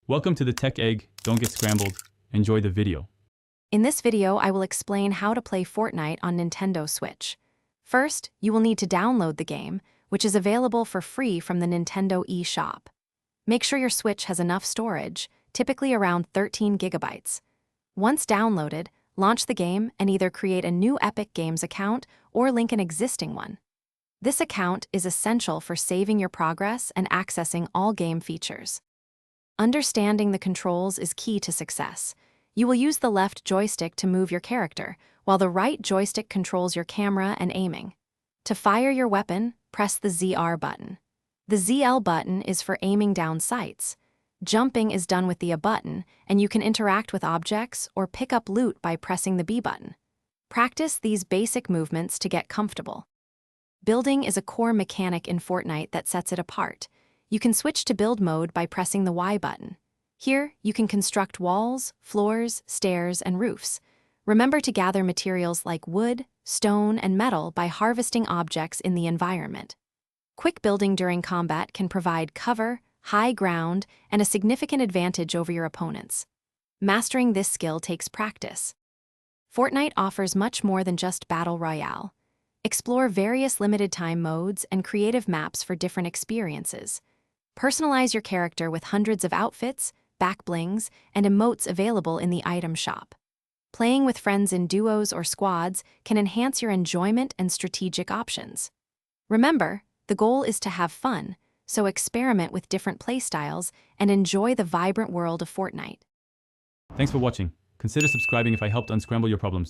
Welcome to the Tech Egg. Don't get scrambled. Enjoy the video. In this video, I will explain how to play Fortnite on Nintendo Switch. First, you will need to download the game, which is available for free from the Nintendo eShop. Make sure your Switch has enough storage, typically around 13 gigabytes. Once downloaded, launch the game and either create a new Epic Games account or link an existing one. This account is essential for saving your progress and accessing all game features. Understanding the controls is key to success. You will use the left joystick to move your character, while the right joystick controls your camera and aiming. To fire your weapon, press the ZR button. The ZL button is for aiming down sights. Jumping is done with the A button, and you can interact with objects or pick up loot by pressing the B button. Practice these basic movements to get comfortable. Building is a core mechanic in Fortnite that sets it apart. You can switch to build mode by pressing the Y button. Here, you can construct walls, floors, stairs, and roofs. Remember to gather materials like wood, stone, and metal by harvesting objects in the environment. Quick building during combat can provide cover, high ground, and a significant advantage over your opponents. Mastering this skill takes practice. Fortnite offers much more than just Battle Royale. Explore various limited-time modes and creative maps for different experiences. Personalize your character with hundreds of outfits, back blings, and emotes available in the item shop. Playing with friends in duos or squads can enhance your enjoyment and strategic options. Remember, the goal is to have fun, so experiment with different playstyles and enjoy the vibrant world of Fortnite. Thanks for watching. Consider subscribing if I helped unscramble your problems.